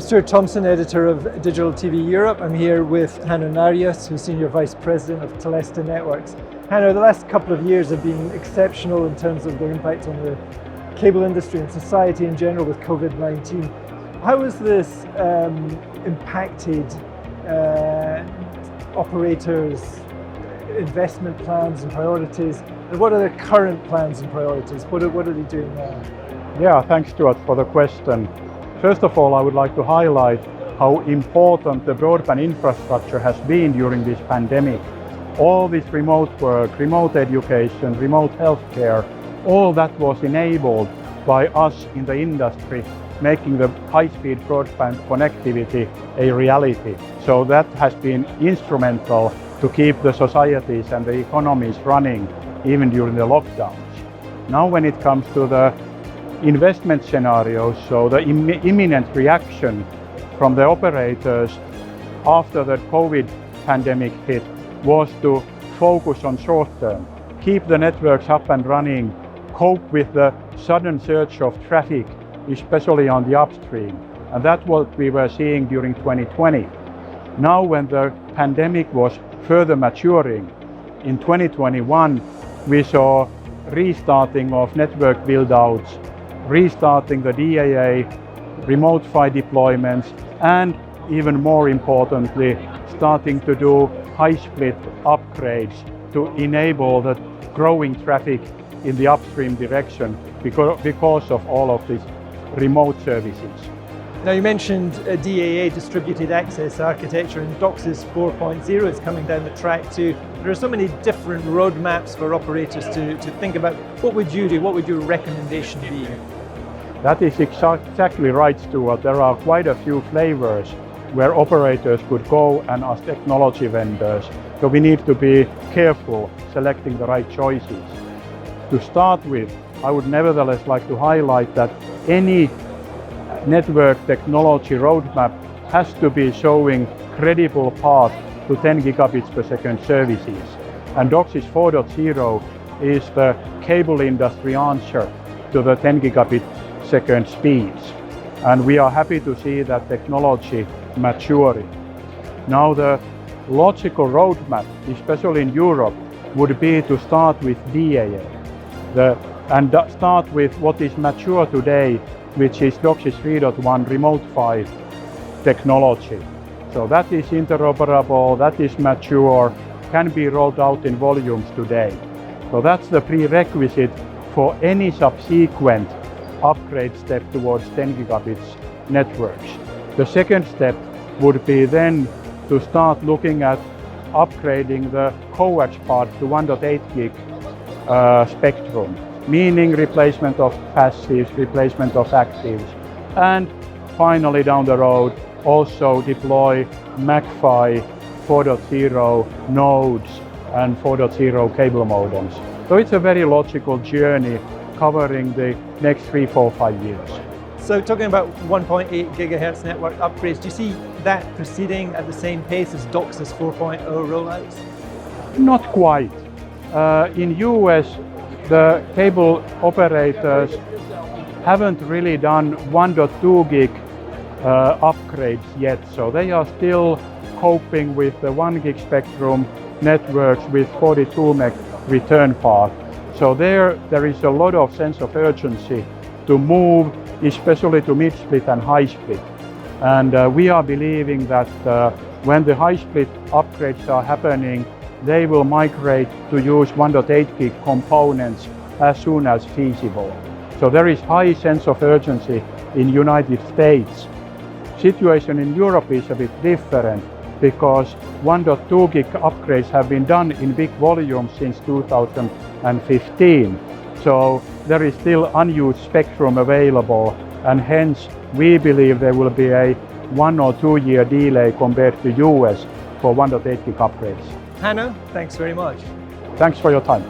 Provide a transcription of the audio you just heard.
Stuart Thomson, editor of Digital TV Europe. I'm here with Hanno Narjus, who's Senior Vice President of Teleste Networks. Hanno, the last couple of years have been exceptional in terms of their impact on the cable industry and society in general with COVID-19. How has this impacted operators' investment plans and priorities? And what are their current plans and priorities? What are they doing now? Yeah, thanks Stuart for the question. First of all, I would like to highlight how important the broadband infrastructure has been during this pandemic. All this remote work, remote education, remote healthcare, all that was enabled by us in the industry, making the high-speed broadband connectivity a reality. So that has been instrumental to keep the societies and the economies running even during the lockdowns. Now when it comes to the investment scenarios, so the imminent reaction from the operators after the COVID pandemic hit was to focus on short term, keep the networks up and running, cope with the sudden surge of traffic, especially on the upstream. And that's what we were seeing during 2020. Now when the pandemic was further maturing, in 2021 we saw restarting of network build-outs, restarting the DAA, remote PHY deployments, and even more importantly, starting to do high-split upgrades to enable the growing traffic in the upstream direction because of all of these remote services. Now you mentioned DAA, distributed access architecture, and DOCSIS 4.0 is coming down the track too. There are so many different roadmaps for operators to think about. What would you do? What would your recommendation be? That is exactly right, Stuart. There are quite a few flavors where operators could go and as technology vendors. So we need to be careful selecting the right choices. To start with, I would nevertheless like to highlight that any network technology roadmap has to be showing credible path to 10 gigabits per second services. And DOCSIS 4.0 is the cable industry answer to the 10 gigabit second speeds. And we are happy to see that technology maturing. Now the logical roadmap, especially in Europe, would be to start with DAA and start with what is mature today, which is DOCSIS 3.1 remote PHY technology. So that is interoperable, that is mature, can be rolled out in volumes today. So that's the prerequisite for any subsequent upgrade step towards 10 gigabits networks. The second step would be then to start looking at upgrading the coax part to 1.8 gig spectrum, meaning replacement of passives, replacement of actives, and finally down the road also deploy MAC-PHY 4.0 nodes and 4.0 cable modems. So it's a very logical journey covering the next 3, 4, 5 years. So talking about 1.8 gigahertz network upgrades, do you see that proceeding at the same pace as DOCSIS 4.0 rollouts? Not quite. In US, the cable operators haven't really done 1.2 gig upgrades yet, so they are still coping with the 1 gig spectrum networks with 42 meg return path. So there is a lot of sense of urgency to move, especially to mid-split and high-split. And we are believing that when the high-split upgrades are happening, they will migrate to use 1.8 gig components as soon as feasible. So there is high sense of urgency in United States. Situation in Europe is a bit different because 1.2 gig upgrades have been done in big volumes since 2015. So there is still unused spectrum available, and hence we believe there will be a 1 or 2 year delay compared to US for 1.8 gig upgrades. Hanno, thanks very much. Thanks for your time.